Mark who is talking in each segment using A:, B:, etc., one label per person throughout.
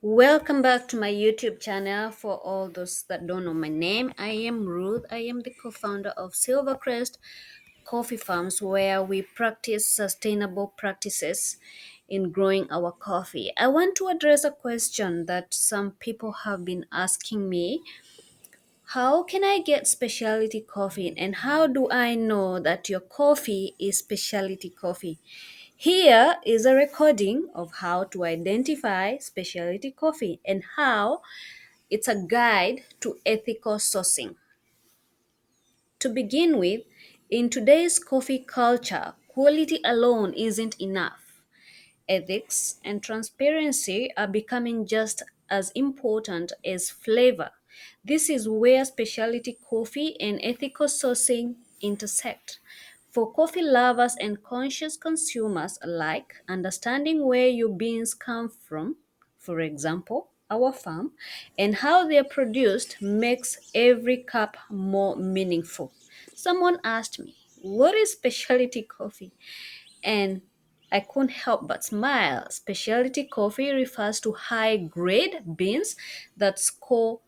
A: Welcome back to my YouTube channel. For all those that don't know my name, I am Ruth. I am the co-founder of Silvercrest Coffee Farms, where we practice sustainable practices in growing our coffee. I want to address a question that some people have been asking me. How can I get specialty coffee, and how do I know that your coffee is specialty coffee? Here is a recording of how to identify specialty coffee and how it's a guide to ethical sourcing. To begin with, in today's coffee culture, quality alone isn't enough. Ethics and transparency are becoming just as important as flavor. This is where specialty coffee and ethical sourcing intersect. For coffee lovers and conscious consumers alike, understanding where your beans come from, for example, our farm, and how they're produced makes every cup more meaningful. Someone asked me, what is specialty coffee? And I couldn't help but smile. Specialty coffee refers to high grade beans that score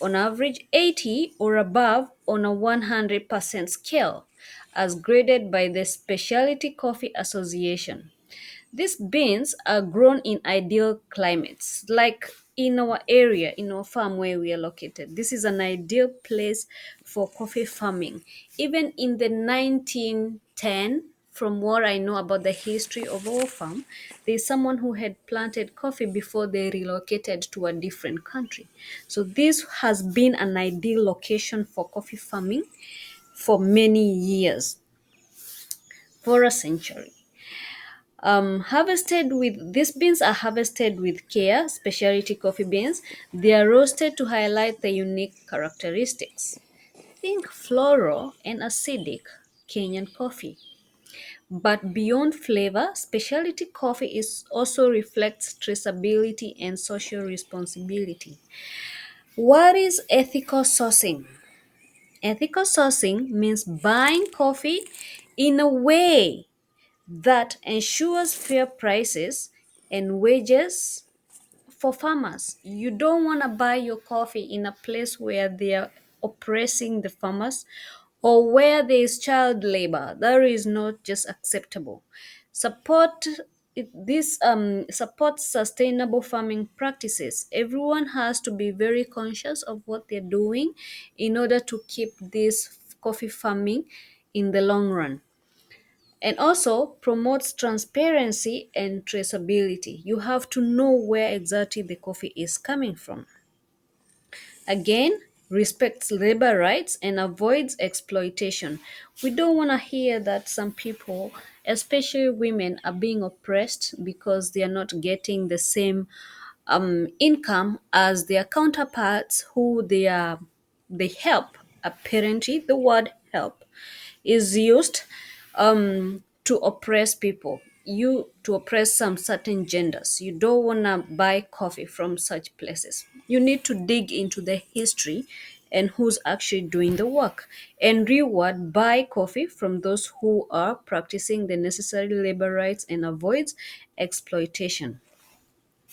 A: on average 80 or above on a 100% scale, as graded by the Specialty Coffee Association. These beans are grown in ideal climates, like in our area, in our farm where we are located. This is an ideal place for coffee farming. Even in the 1910, from what I know about the history of our farm, there's someone who had planted coffee before they relocated to a different country. So this has been an ideal location for coffee farming for many years, for a century. Harvested with These beans are harvested with care. Specialty coffee beans, they are roasted to highlight the unique characteristics. Think floral and acidic Kenyan coffee. But beyond flavor, specialty coffee is also reflects traceability and social responsibility. What is ethical sourcing? Ethical sourcing means buying coffee in a way that ensures fair prices and wages for farmers. You don't want to buy your coffee in a place where they are oppressing the farmers or where there is child labor. That is not just acceptable. Support this supports sustainable farming practices. Everyone has to be very conscious of what they're doing in order to keep this coffee farming in the long run, and also promotes transparency and traceability. You have to know where exactly the coffee is coming from. Again, respects labor rights and avoids exploitation. We don't want to hear that some people, especially women, are being oppressed because they are not getting the same income as their counterparts who they help. Apparently, the word help is used to oppress people, you to oppress some certain genders. You don't want to buy coffee from such places. You need to dig into the history and who's actually doing the work, and reward buy coffee from those who are practicing the necessary labor rights and avoids exploitation.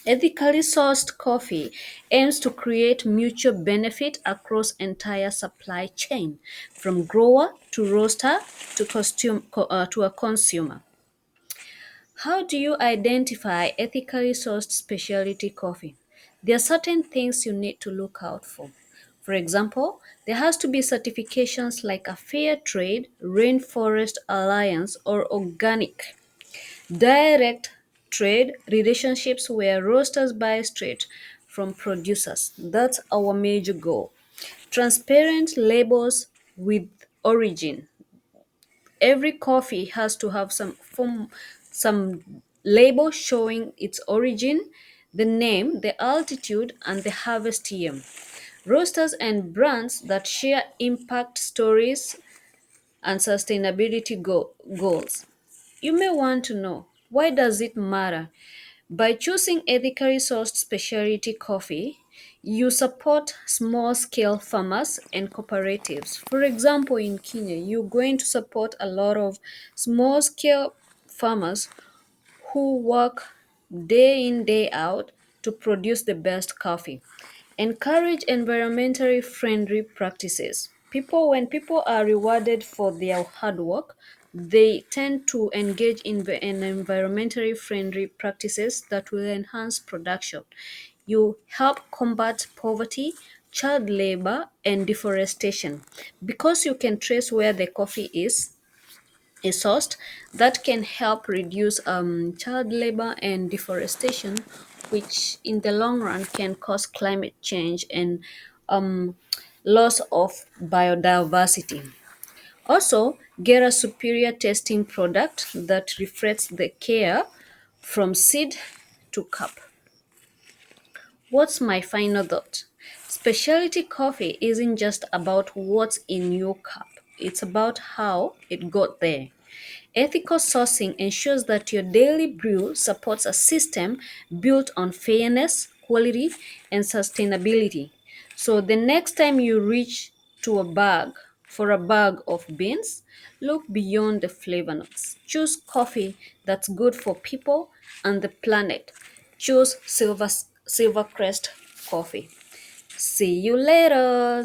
A: Ethically sourced coffee aims to create mutual benefit across entire supply chain, from grower to roaster to to a consumer. How do you identify ethically sourced specialty coffee? There are certain things you need to look out for. For example, there has to be certifications like a fair trade, rainforest alliance, or organic. Direct trade relationships where roasters buy straight from producers. That's our major goal. Transparent labels with origin. Every coffee has to have some label showing its origin, the name, the altitude, and the harvest year. Roasters and brands that share impact stories and sustainability goals. You may want to know, why does it matter? By choosing ethically sourced specialty coffee, you support small scale farmers and cooperatives. For example, in Kenya, you're going to support a lot of small scale farmers who work day in, day out to produce the best coffee. Encourage environmentally friendly practices. When people are rewarded for their hard work, they tend to engage in environmentally friendly practices that will enhance production. You help combat poverty, child labor, and deforestation. Because you can trace where the coffee is sourced, that can help reduce child labor and deforestation, which in the long run can cause climate change and um, loss of biodiversity. Also, get a superior tasting product that reflects the care from seed to cup. What's my final thought? Specialty coffee isn't just about what's in your cup, it's about how it got there. Ethical sourcing ensures that your daily brew supports a system built on fairness, quality, and sustainability. So the next time you reach to a bag for a bag of beans, look beyond the flavor notes. Choose coffee that's good for people and the planet. Choose Silvercrest coffee. See you later.